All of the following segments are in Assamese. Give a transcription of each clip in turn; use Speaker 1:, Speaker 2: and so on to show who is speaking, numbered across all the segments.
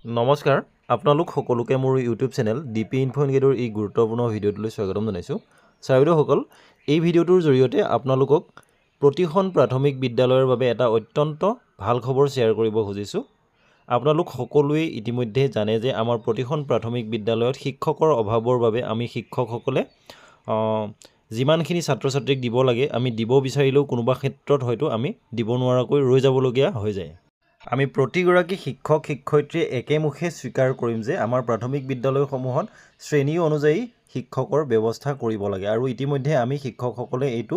Speaker 1: নমস্কাৰ আপোনালোক সকলোকে মোৰ ইউটিউব চেনেল ডিপি ইনফো ইনগেটৰ এই গুৰুত্বপূৰ্ণ ভিডিঅ'টোলৈ স্বাগতম জনাইছোঁ। ছাত্ৰসকল, এই ভিডিঅ'টোৰ জৰিয়তে আপোনালোকক প্ৰতিখন প্ৰাথমিক বিদ্যালয়ৰ বাবে এটা অত্যন্ত ভাল খবৰ শ্বেয়াৰ কৰিব খুজিছোঁ। আপোনালোক সকলোৱে ইতিমধ্যে জানে যে আমাৰ প্ৰতিখন প্ৰাথমিক বিদ্যালয়ত শিক্ষকৰ অভাৱৰ বাবে আমি শিক্ষকসকলে যিমানখিনি ছাত্ৰ ছাত্ৰীক দিব লাগে আমি দিব বিচাৰিলেও কোনোবা ক্ষেত্ৰত হয়তো আমি দিব নোৱাৰাকৈ ৰৈ যাবলগীয়া হৈ যায়। আমি প্ৰতিগৰাকী শিক্ষক শিক্ষয়িত্ৰীয়ে একেমুখে স্বীকাৰ কৰিম যে আমাৰ প্ৰাথমিক বিদ্যালয়সমূহত শ্ৰেণী অনুযায়ী শিক্ষকৰ ব্যৱস্থা কৰিব লাগে আৰু ইতিমধ্যে আমি শিক্ষকসকলে এইটো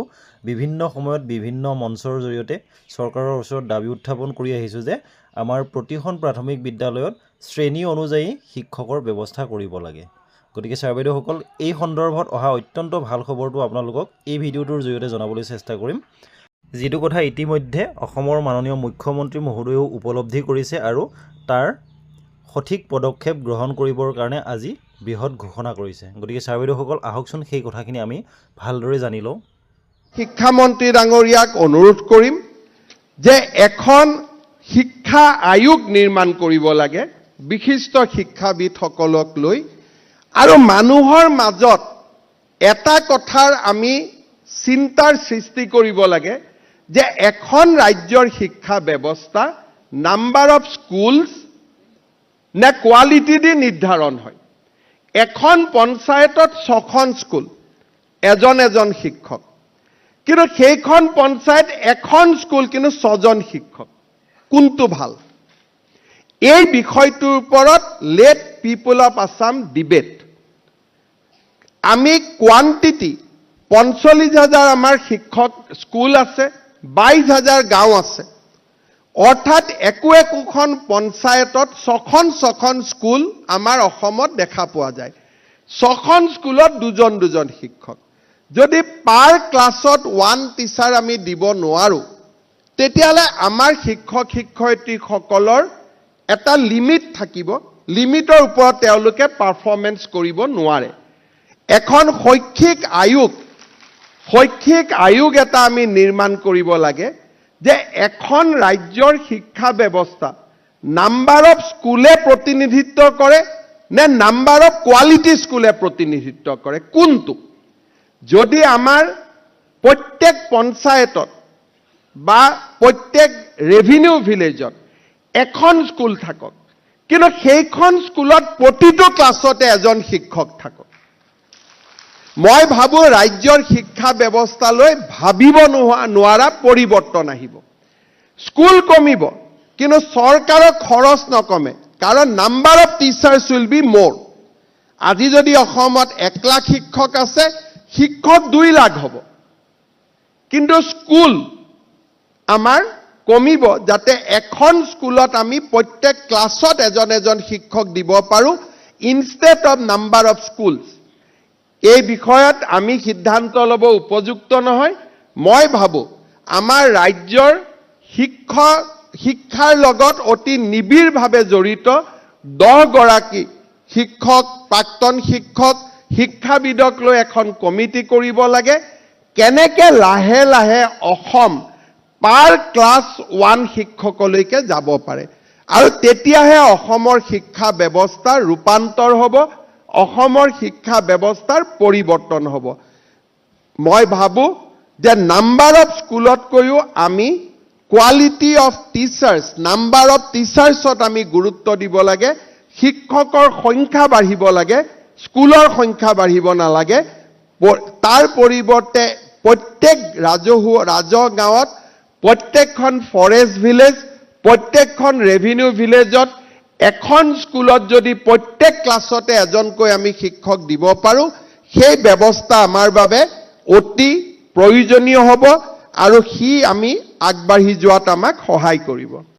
Speaker 1: বিভিন্ন সময়ত বিভিন্ন মঞ্চৰ জৰিয়তে চৰকাৰৰ ওচৰত দাবী উত্থাপন কৰি আহিছোঁ যে আমাৰ প্ৰতিখন প্ৰাথমিক বিদ্যালয়ত শ্ৰেণী অনুযায়ী শিক্ষকৰ ব্যৱস্থা কৰিব লাগে। গতিকে ছাৰ বাইদেউসকল, এই সন্দৰ্ভত অহা অত্যন্ত ভাল খবৰটো আপোনালোকক এই ভিডিঅ'টোৰ জৰিয়তে জনাবলৈ চেষ্টা কৰিম, যিটো কথা ইতিমধ্যে অসমৰ মাননীয় মুখ্যমন্ত্ৰী মহোদয়েও উপলব্ধি কৰিছে আৰু তাৰ সঠিক পদক্ষেপ গ্ৰহণ কৰিবৰ কাৰণে আজি বৃহৎ ঘোষণা কৰিছে। গতিকে ছাৰ বাইদেউসকল, আহকচোন সেই কথাখিনি আমি ভালদৰে জানি লওঁ।
Speaker 2: শিক্ষামন্ত্ৰী ডাঙৰীয়াক অনুৰোধ কৰিম যে এখন শিক্ষা আয়োগ নিৰ্মাণ কৰিব লাগে বিশিষ্ট শিক্ষাবিদসকলক লৈ, আৰু মানুহৰ মাজত এটা কথাৰ আমি চিন্তাৰ সৃষ্টি কৰিব লাগে যে এখন ৰাজ্যৰ শিক্ষা ব্যৱস্থা নাম্বাৰ অফ স্কুলছ নে কোৱালিটি দি নিৰ্ধাৰণ হয়। এখন পঞ্চায়তত 6খন স্কুল, এজন শিক্ষক, কিন্তু সেইখন পঞ্চায়ত এখন স্কুল কিন্তু 6জন শিক্ষক, কোনটো ভাল? এই বিষয়টোৰ ওপৰত late people of Assam debate. আমি কোৱান্টিটি 45,000 আমাৰ শিক্ষক স্কুল আছে, 22,000 গাঁও আছে, অৰ্থাৎ একোখন পঞ্চায়তত 6খন স্কুল আমাৰ অসমত দেখা পোৱা যায়। 6খন স্কুলত দুজন শিক্ষক। যদি পাৰ ক্লাছত 1 টিচাৰ আমি দিব নোৱাৰোঁ, তেতিয়াহ'লে আমাৰ শিক্ষক শিক্ষয়িত্ৰীসকলৰ এটা লিমিট থাকিব, লিমিটৰ ওপৰত তেওঁলোকে পাৰফৰ্মেন্স কৰিব নোৱাৰে। এখন শৈক্ষিক আয়োগ এটা আমি নিৰ্মাণ কৰিব লাগে যে এখন ৰাজ্যৰ শিক্ষা ব্যৱস্থা নাম্বাৰ অফ স্কুলে প্ৰতিনিধিত্ব কৰে নে নাম্বাৰ অফ কোৱালিটি স্কুলে প্ৰতিনিধিত্ব কৰে, কোনটো? যদি আমাৰ প্ৰত্যেক পঞ্চায়তত বা প্ৰত্যেক ৰেভিনিউ ভিলেজত এখন স্কুল থাকক, কিন্তু সেইখন স্কুলত প্ৰতিটো ক্লাছতে এজন শিক্ষক থাকক, মই ভাবোঁ ৰাজ্যৰ শিক্ষা ব্যৱস্থালৈ ভাবিব নোৱাৰা পৰিৱৰ্তন আহিব। স্কুল কমিব, কিন্তু চৰকাৰৰ খৰচ নকমে, কাৰণ number of teachers will be মোৰ। আজি যদি অসমত 1 লাখ শিক্ষক আছে, শিক্ষক 2 লাখ হ'ব, কিন্তু স্কুল আমাৰ কমিব, যাতে এখন স্কুলত আমি প্ৰত্যেক ক্লাছত এজন শিক্ষক দিব পাৰোঁ instead of number of schools. এই বিষয়ত আমি সিদ্ধান্ত ল'ব উপযুক্ত নহয়। মই ভাবোঁ আমাৰ ৰাজ্যৰ শিক্ষাৰ লগত অতি নিবিড়ভাৱে জড়িত 10 গৰাকী শিক্ষক, প্ৰাক্তন শিক্ষক, শিক্ষাবিদক লৈ এখন কমিটি কৰিব লাগে। কেনেকৈ লাহে লাহে অসম পাৰ ক্লাছ 1 শিক্ষকলৈকে যাব পাৰে, আৰু তেতিয়াহে অসমৰ শিক্ষা ব্যৱস্থাৰ ৰূপান্তৰ হ'ব, অসমৰ শিক্ষা ব্যৱস্থাৰ পৰিৱৰ্তন হ'ব। মই ভাবোঁ যে নাম্বাৰ অফ স্কুলতকৈও আমি quality of teachers, number of টিচাৰ্ছত আমি গুৰুত্ব দিব লাগে। শিক্ষকৰ সংখ্যা বাঢ়িব লাগে, স্কুলৰ সংখ্যা বাঢ়িব নালাগে। তাৰ পৰিৱৰ্তে প্ৰত্যেক ৰাজহ গাঁৱত, প্ৰত্যেকখন ফৰেষ্ট ভিলেজ, প্ৰত্যেকখন ৰেভিনিউ ভিলেজত এখন স্কুলত যদি প্ৰত্যেক ক্লাছতে এজনকৈ আমি শিক্ষক দিব পাৰোঁ, সেই ব্যৱস্থা আমাৰ বাবে অতি প্ৰয়োজনীয় হ'ব আৰু সি আমি আগবাঢ়ি যোৱাত আমাক সহায় কৰিব।